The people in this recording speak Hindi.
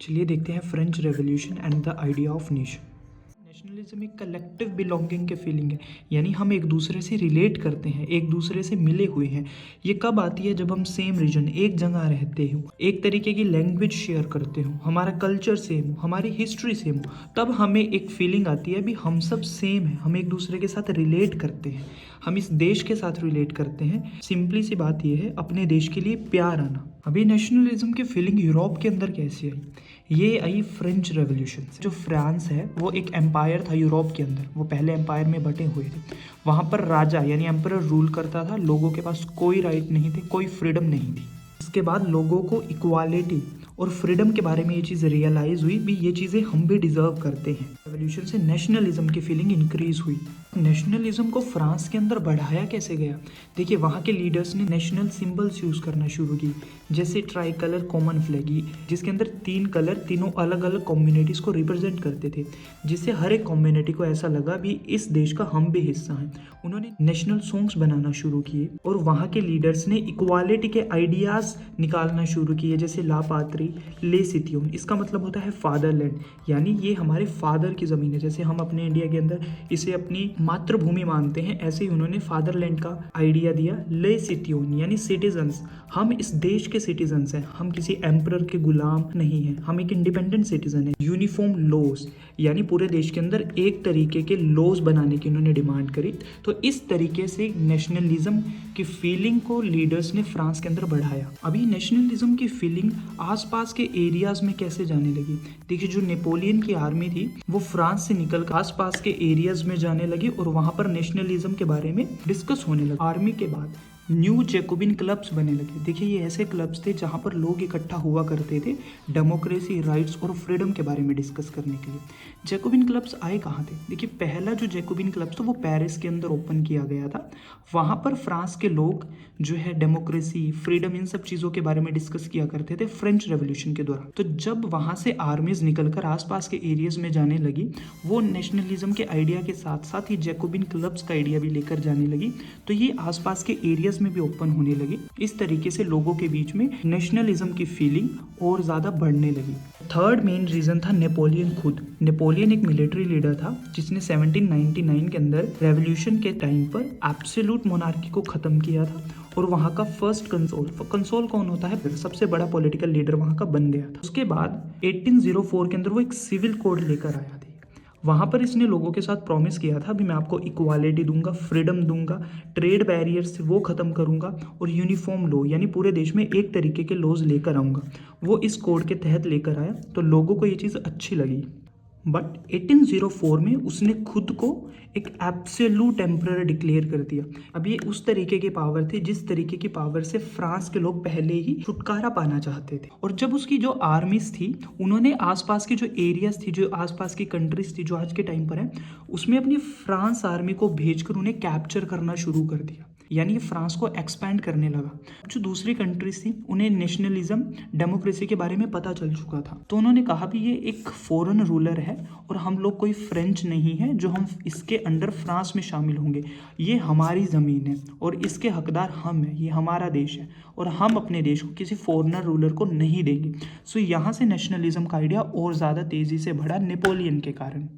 चलिए देखते हैं French revolution and the idea of nation. Nationalism एक कलेक्टिव बिलोंगिंग के फीलिंग है, यानी हम एक दूसरे से रिलेट करते हैं, एक दूसरे से मिले हुए हैं। ये कब आती है? जब हम सेम रीजन, एक जगह रहते हो, एक तरीके की लैंग्वेज शेयर करते हो, हमारा कल्चर सेम हो, हमारी हिस्ट्री सेम हो, तब हमें एक फीलिंग आती है भी हम सब सेम है, हम एक दूसरे के साथ रिलेट करते हैं, हम इस देश के साथ रिलेट करते हैं। सिंपली सी बात यह है, अपने देश के लिए प्यार आना। अभी नेशनलिज्म की फीलिंग यूरोप के अंदर कैसे आई? ये आई फ्रेंच रेवोल्यूशन से। जो फ्रांस है वो एक एम्पायर था यूरोप के अंदर, वो पहले एम्पायर में बटे हुए थे। वहाँ पर राजा यानी एम्परर रूल करता था, लोगों के पास कोई राइट नहीं थे, कोई फ्रीडम नहीं थी। इसके बाद लोगों को इक्वालिटी और फ्रीडम के बारे में ये चीज़ रियलाइज़ हुई भी ये चीज़ें हम भी डिजर्व करते हैं। रेवोल्यूशन से नेशनलिज्म की फीलिंग इंक्रीज हुई। नेशनलिज्म को फ्रांस के अंदर बढ़ाया कैसे गया? देखिए, वहाँ के लीडर्स ने नेशनल सिंबल्स यूज़ करना शुरू की, जैसे ट्राई कलर कॉमन फ्लैग, जिसके अंदर 3 कलर तीनों अलग अलग कम्युनिटीज़ को रिप्रेजेंट करते थे, जिससे हर एक कम्युनिटी को ऐसा लगा भी इस देश का हम भी हिस्सा हैं। उन्होंने नेशनल सॉन्ग्स बनाना शुरू किए और वहाँ के लीडर्स ने इक्वालिटी के आइडियाज़ निकालना शुरू किए, जैसे ला पात्री ले सितियोन। इसका मतलब होता है फादरलैंड, यानी ये हमारे फादर की ज़मीन है। जैसे हम अपने इंडिया के अंदर इसे अपनी मातृभूमि मानते हैं, ऐसे ही उन्होंने फादरलैंड का आइडिया दिया। ले सिटियोन यानी सिटीजन्स, हम इस देश के सिटीजन्स हैं, हम किसी एम्परर के गुलाम नहीं हैं, हम एक इंडिपेंडेंट सिटीजन हैं। यूनिफॉर्म लॉज यानी पूरे देश के अंदर एक तरीके के लॉज बनाने की उन्होंने डिमांड करी। तो इस तरीके से नेशनलिज्म की फीलिंग को लीडर्स ने फ्रांस के अंदर बढ़ाया। अभी नेशनलिज्म की फीलिंग आसपास के एरियाज में कैसे जाने लगी? देखिए, जो नेपोलियन की आर्मी थी वो फ्रांस से निकल आसपास के एरियाज में जाने लगी और वहां पर नेशनलिज्म के बारे में डिस्कस होने लगा। आर्मी के बाद न्यू जैकोबिन क्लब्स बनने लगे। देखिए, ये ऐसे क्लब्स थे जहाँ पर लोग इकट्ठा हुआ करते थे डेमोक्रेसी, राइट्स और फ्रीडम के बारे में डिस्कस करने के लिए। जैकोबिन क्लब्स आए कहाँ थे? देखिए, पहला जो जैकोबिन क्लब्स था वो पेरिस के अंदर ओपन किया गया था। वहाँ पर फ्रांस के लोग जो है डेमोक्रेसी, फ्रीडम, इन सब चीज़ों के बारे में डिस्कस किया करते थे फ्रेंच रेवोल्यूशन के दौरान। तो जब वहाँ से आर्मीज निकलकर आसपास के एरियाज में जाने लगी, वो नेशनलिज्म के आइडिया के साथ साथ ही जैकोबिन क्लब्स का आइडिया भी लेकर जाने लगी। तो ये आसपास के एरियाज में भी ओपन होने लगे। इस तरीके से लोगों के बीच में नेशनलिज्म की फीलिंग और ज्यादा बढ़ने लगी। थर्ड मेन रीजन था नेपोलियन खुद। नेपोलियन एक मिलिट्री लीडर था जिसने 1799 के अंदर रेवोल्यूशन के टाइम पर एब्सोल्यूट मोनार्की को खत्म किया था और वहाँ का फर्स्ट कंसोल कौन होता है? सबसे बड़ा पॉलिटिकल लीडर वहाँ का बन गया था। उसके बाद 1804 के अंदर वो एक सिविल कोड लेकर आया था। वहाँ पर इसने लोगों के साथ प्रॉमिस किया था भी मैं आपको इक्वालिटी दूंगा, फ्रीडम दूंगा, ट्रेड बैरियर्स वो खत्म करूंगा और यूनिफॉर्म लॉ यानी पूरे देश में एक तरीके के लॉज लेकर आऊंगा। वो इस कोड के तहत लेकर आया तो लोगों को ये चीज़ अच्छी लगी। बट 1804 में उसने खुद को एक एब्सोल्यूट एम्परर डिक्लेयर कर दिया। अब ये उस तरीके की पावर थी जिस तरीके की पावर से फ्रांस के लोग पहले ही छुटकारा पाना चाहते थे। और जब उसकी जो आर्मीज थी उन्होंने आसपास के जो एरियाज थी, जो आसपास की कंट्रीज थी जो आज के टाइम पर है, उसमें अपनी फ्रांस आर्मी को भेजकर उन्हें कैप्चर करना शुरू कर दिया, यानी फ्रांस को एक्सपैंड करने लगा। जो दूसरी कंट्रीज थी उन्हें नेशनलिज्म, डेमोक्रेसी के बारे में पता चल चुका था, तो उन्होंने कहा भी ये एक फॉरेन रूलर है और हम लोग कोई फ्रेंच नहीं है जो हम इसके अंडर फ्रांस में शामिल होंगे। ये हमारी ज़मीन है और इसके हकदार हम हैं, ये हमारा देश है और हम अपने देश को किसी फॉरेनर रूलर को नहीं देंगे। सो यहाँ से नेशनलिज्म का आइडिया और ज़्यादा तेज़ी से बढ़ा नेपोलियन के कारण।